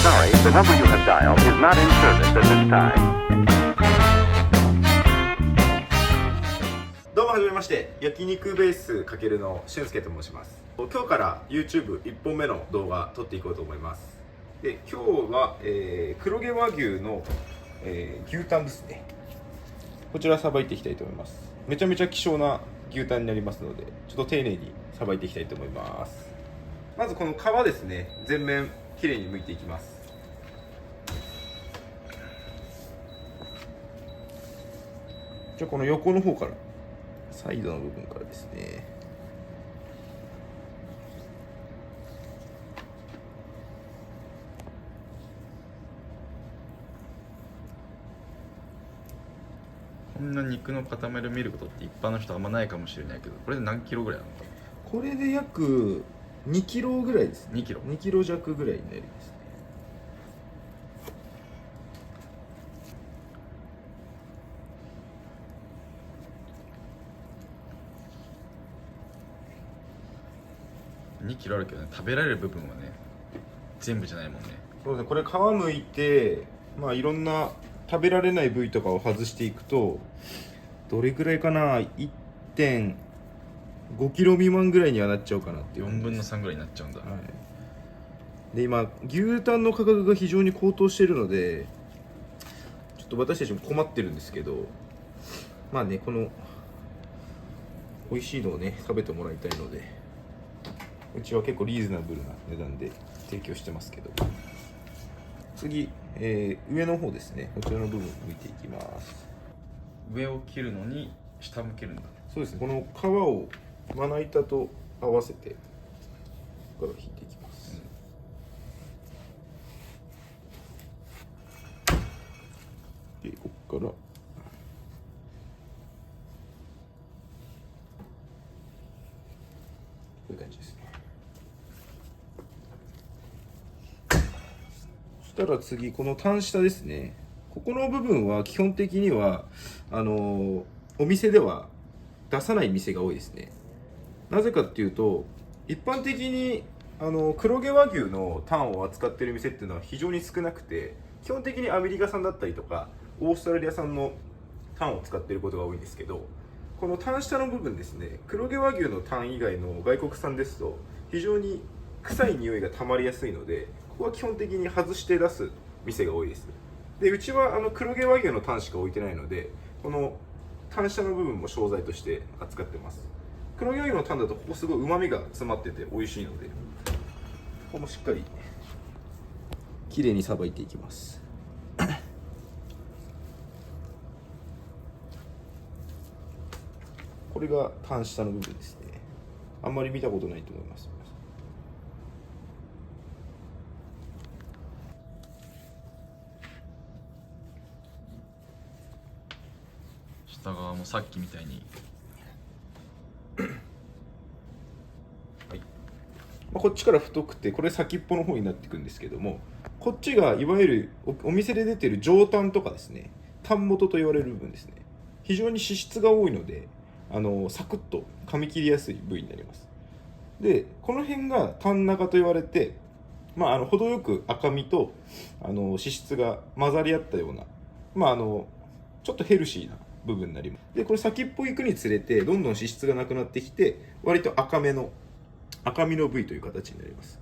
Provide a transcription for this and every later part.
sorry, the number you have dialed is not in service at this time. どうもはじめまして、焼肉ベース×の俊介と申します。今日から YouTube1 本目の動画撮っていこうと思います。で、今日は、黒毛和牛の、牛タンですね。こちらさばいていきたいと思います。めちゃめちゃ希少な牛タンになりますので、ちょっと丁寧にさばいていきたいと思います。まずこの皮ですね、全面きれいに剥いていきます。じゃあこの横の方から、サイドの部分からですね。こんな肉の塊を見ることって一般の人あんまないかもしれないけど、これで何キロぐらいなのかな。これで約2キロぐらいですね。2キロ2キロ弱ぐらいになりますね。2キロあるけどね、食べられる部分はね全部じゃないもんね。そうですね、これ皮むいて、まあいろんな食べられない部位とかを外していくと、どれぐらいかな、1.5 キロ未満ぐらいにはなっちゃうかなっていう。4分の3ぐらいになっちゃうんだ、はい、で今牛タンの価格が非常に高騰しているので、ちょっと私たちも困ってるんですけど、まあね、この美味しいのをね食べてもらいたいので、うちは結構リーズナブルな値段で提供してますけど、次、上の方ですね、こちらの部分剥いていきます。上を切るのに下向けるんだ。そうですね、この皮をまな板と合わせてここから引いていきます。でここからこういう感じですね。そしたら次、このタン下ですね、ここの部分は基本的にはお店では出さない店が多いですね。なぜかっていうと、一般的に黒毛和牛のタンを扱っている店っていうのは非常に少なくて、基本的にアメリカ産だったりとかオーストラリア産のタンを使っていることが多いんですけど、このタン下の部分ですね、黒毛和牛のタン以外の外国産ですと非常に臭い匂いが溜まりやすいので、ここは基本的に外して出す店が多いです。で、うちは黒毛和牛のタンしか置いてないので、このタン下の部分も商材として扱ってます。黒毛和牛のタンだとここすごい旨味が詰まってて美味しいので、ここもしっかりきれいにさばいていきます。これがタン下の部分ですね。あんまり見たことないと思います。下側もさっきみたいにこっちから太くて、これ先っぽの方になっていくんですけども、こっちがいわゆるお店で出てる上タンとかですね、タン元と言われる部分ですね。非常に脂質が多いので、サクッと噛み切りやすい部位になります。で、この辺がタン中と言われて、まあ、程よく赤身と脂質が混ざり合ったような、まあ、ちょっとヘルシーな部分になります。で、これ先っぽ行くにつれてどんどん脂質がなくなってきて、割と赤身の部位という形になります。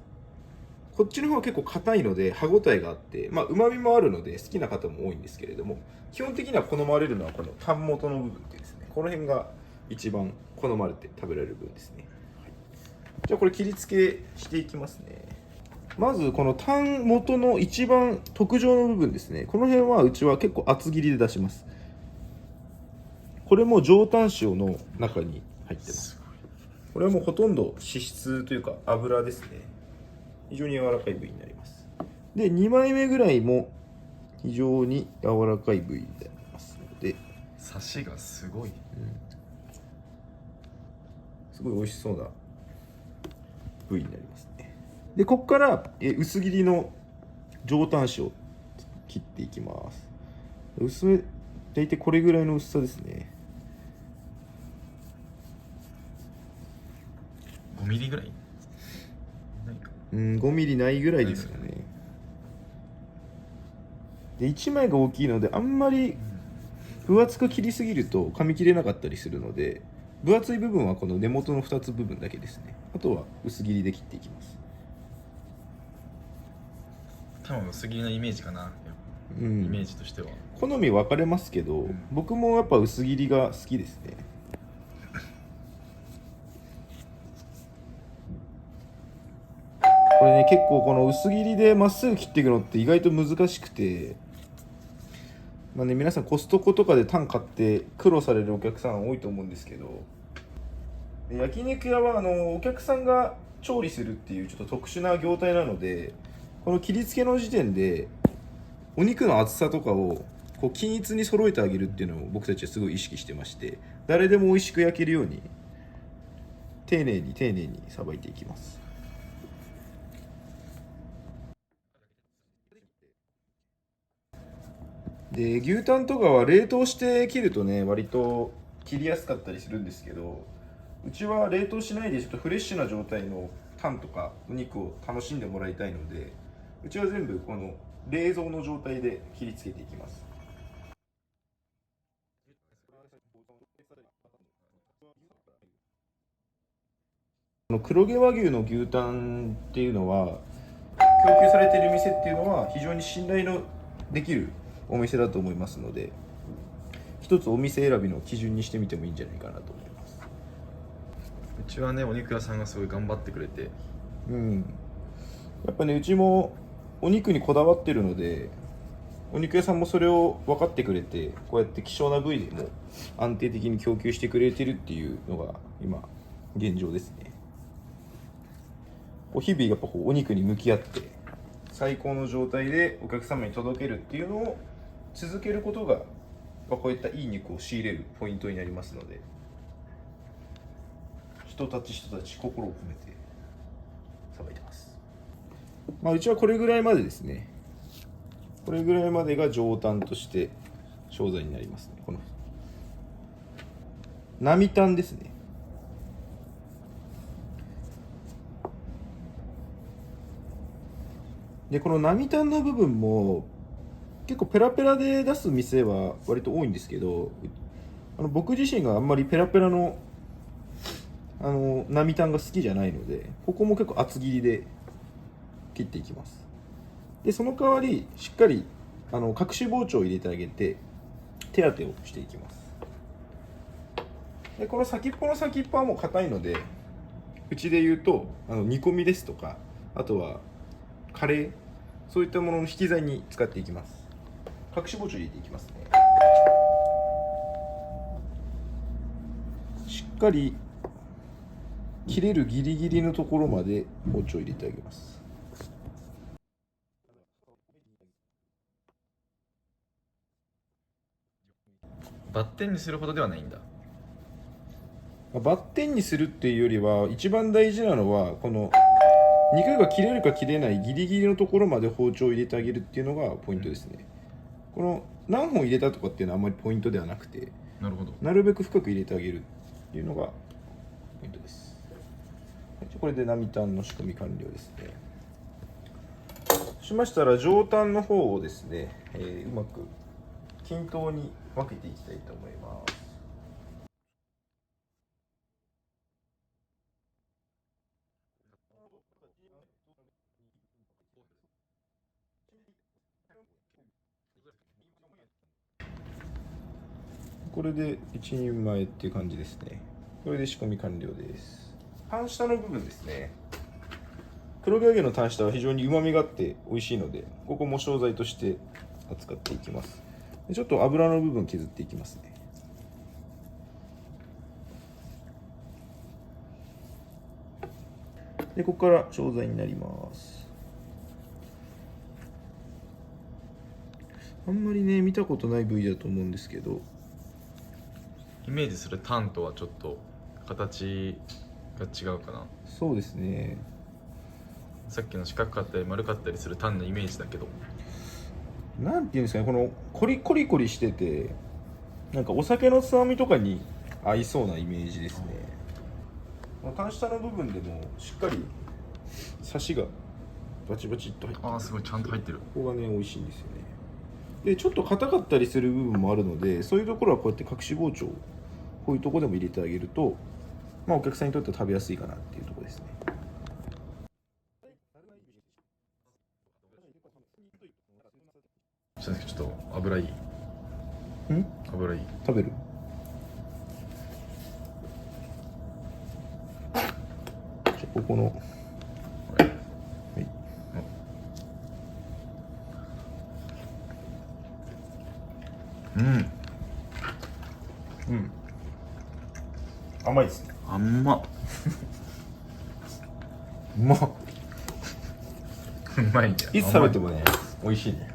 こっちの方は結構硬いので歯ごたえがあって、まあ旨味もあるので好きな方も多いんですけれども、基本的には好まれるのはこのタン元の部分っていうですね、この辺が一番好まれて食べられる部分ですね。はい、じゃあこれ切り付けしていきますね。まずこのタン元の一番特上の部分ですね、この辺はうちは結構厚切りで出します。これも上タン塩の中に入ってます。これはもうほとんど脂質というか油ですね。非常に柔らかい部位になります。で、2枚目ぐらいも非常に柔らかい部位になりますので、サシがすごい、すごい美味しそうな部位になりますね。で、ここから薄切りの上タン塩を切っていきます。薄め、大体これぐらいの薄さですね。5ミリぐらい5ミリないぐらいですかね。で1枚が大きいのであんまり分厚く切りすぎると噛み切れなかったりするので、分厚い部分はこの根元の2つ部分だけですね。あとは薄切りで切っていきます。多分薄切りのイメージかな、うん、イメージとしては好み分かれますけど、僕もやっぱ薄切りが好きですね。これね、結構この薄切りでまっすぐ切っていくのって意外と難しくて、まあね、皆さんコストコとかでタン買って苦労されるお客さん多いと思うんですけど、焼肉屋はお客さんが調理するっていうちょっと特殊な業態なので、この切り付けの時点でお肉の厚さとかをこう均一に揃えてあげるっていうのを僕たちはすごい意識してまして、誰でも美味しく焼けるように丁寧に丁寧にさばいていきます。で、牛タンとかは冷凍して切るとね、割と切りやすかったりするんですけど、うちは冷凍しないでちょっとフレッシュな状態のタンとかお肉を楽しんでもらいたいので、うちは全部この冷蔵の状態で切りつけていきます。この黒毛和牛の牛タンっていうのは、供給されている店っていうのは非常に信頼のできるお店だと思いますので、一つお店選びの基準にしてみてもいいんじゃないかなと思います。うちはね、お肉屋さんがすごい頑張ってくれて、やっぱね、うちもお肉にこだわってるので、お肉屋さんもそれを分かってくれて、こうやって希少な部位でも安定的に供給してくれてるっていうのが今現状ですね。日々やっぱお肉に向き合って最高の状態でお客様に届けるっていうのを続けることが、こういったいい肉を仕入れるポイントになりますので、人たち心を込めてさばいてます。うちはこれぐらいまでですね。これぐらいまでが上タンとして商材になりますね。この並タンですね。で、この並タンの部分も結構ペラペラで出す店は割と多いんですけど、僕自身があんまりペラペラの並タンが好きじゃないので、ここも結構厚切りで切っていきます。で、その代わりしっかり隠し包丁を入れてあげて手当てをしていきます。で、この先っぽはもう硬いので、うちで言うと煮込みですとか、あとはカレー、そういったものの引き材に使っていきます。隠し包丁入れていきますね。しっかり切れるギリギリのところまで包丁入れてあげます。バッテンにするほどではないんだ。バッテンにするっていうよりは、一番大事なのはこの肉が切れるか切れないギリギリのところまで包丁を入れてあげるっていうのがポイントですね。この何本入れたとかっていうのはあんまりポイントではなくて、なるほど。なるべく深く入れてあげるっていうのがポイントです。これで並タンの仕込み完了ですね。そうしましたら上タンの方をですね、うまく均等に分けていきたいと思います。これで1人前っていう感じですね。これで仕込み完了です。タン下の部分ですね。黒毛和牛のタン下は非常に旨味があって美味しいので、ここも商材として扱っていきます。で、ちょっと油の部分削っていきますね。で、ここから商材になります。あんまりね、見たことない部位だと思うんですけど、イメージするタンとはちょっと形が違うかな。そうですね。さっきの四角かったり丸かったりするタンのイメージだけど、なんていうんですかね、このコリコリしてて、なんかお酒のつまみとかに合いそうなイメージですね。タン下の部分でもしっかりサシがバチバチっと入ってる。すごいちゃんと入ってる。ここがね、美味しいんですよね。でちょっと硬かったりする部分もあるので、そういうところはこうやって隠し包丁をこういうところでも入れてあげると、まあ、お客さんにとっては食べやすいかなっていうところですね。ちょっと油いい。油いい。食べる？じゃあここの、はい、甘いですね。あんま。うまっ。うまいんだよ。いつ食べてもね、美味しいね。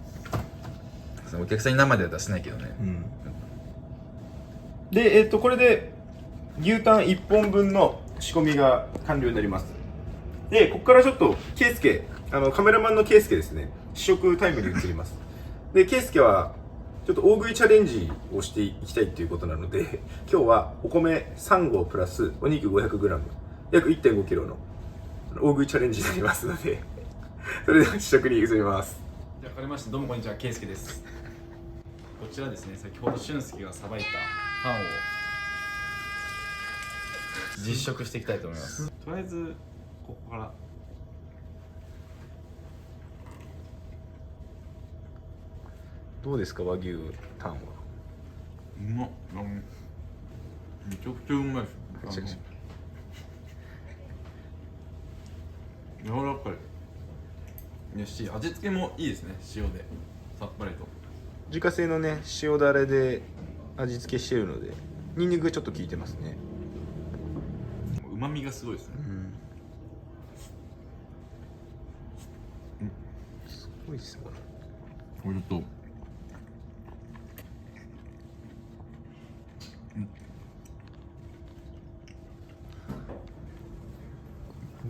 お客さんに生では出せないけどね。で、これで牛タン1本分の仕込みが完了になります。で、ここからちょっとケイスケ、カメラマンのケイスケですね、試食タイムに移ります。で、ケイスケはちょっと大食いチャレンジをしていきたいということなので、今日はお米3合プラスお肉 500g、約 1.5kg の大食いチャレンジになりますので、それでは試食に移ります。じゃあ分かりました。どうもこんにちは、ケイスケです。こちらですね、先ほど俊介がさばいたパンを実食していきたいと思います。とりあえずここからどうですか、和牛タンは。うまっ。めちゃくちゃうまいです。めちゃくちゃ柔らかい。ねし、味付けもいいですね。塩でさっぱりと。自家製のね、塩だれで味付けしてるので、ニンニクちょっと効いてますね。うまみがすごいですね。すごいっすね。これちょっと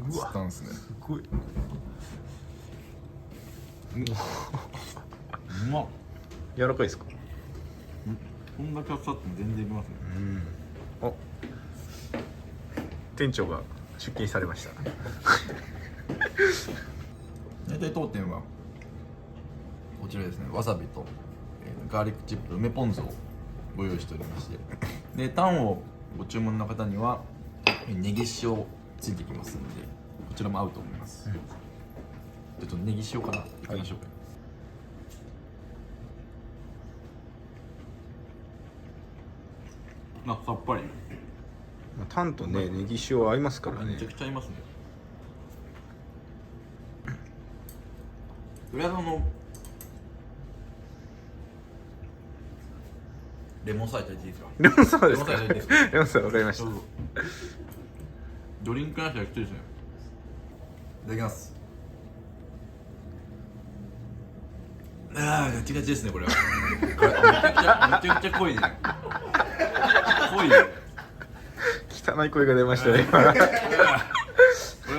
うわ、スタンスね。すごい。うまっ。柔らかいですか？こんだけ厚さっても全然いけますね。あ、店長が出勤されました。大体当店はこちらですね、わさびと、ガーリックチップ梅ポン酢をご用意しておりまして、でタンをご注文の方にはネギ塩ついてきますので、こちらも合うと思います。ちょっとネギ塩からいきましょうか。さっぱり。タンとね、ネギ塩合いますからねめちゃ。くちゃ合いますね。とりあえずレモンサワーいただいていいですか？レモンサワーですか？レモンサワーいただいていいですか？レモンサワーわかりました。ドリンクなしはきついですね。いただきます。ああ、ガチガチですね、これは。めちゃくちゃ濃いね。濃いね。汚い声が出ましたね。これ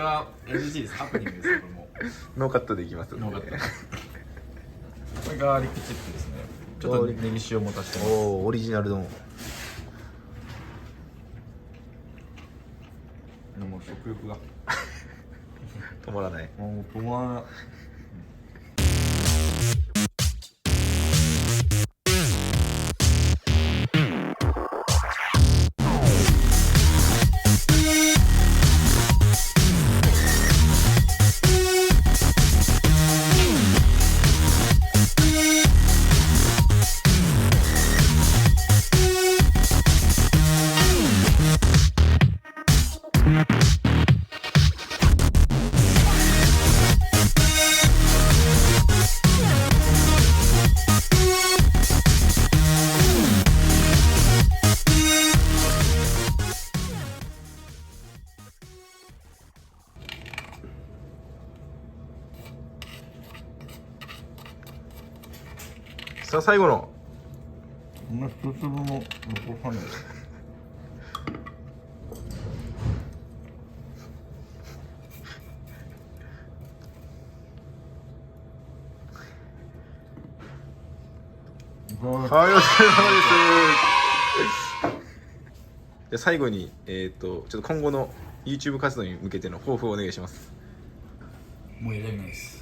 は NG です。ハプニングですよ、これも。ノーカットでいきますので。ノーカット。これガーリックチップですね。ちょっとネギ塩も足してます。おお、オリジナルの。でも食欲が止まらない。もう止まらない。さあ、最後の。こんな一粒も残さない。はい、お疲れ様です。じゃあ最後に、ちょっと今後の YouTube 活動に向けての抱負をお願いします。もうやりたくないです。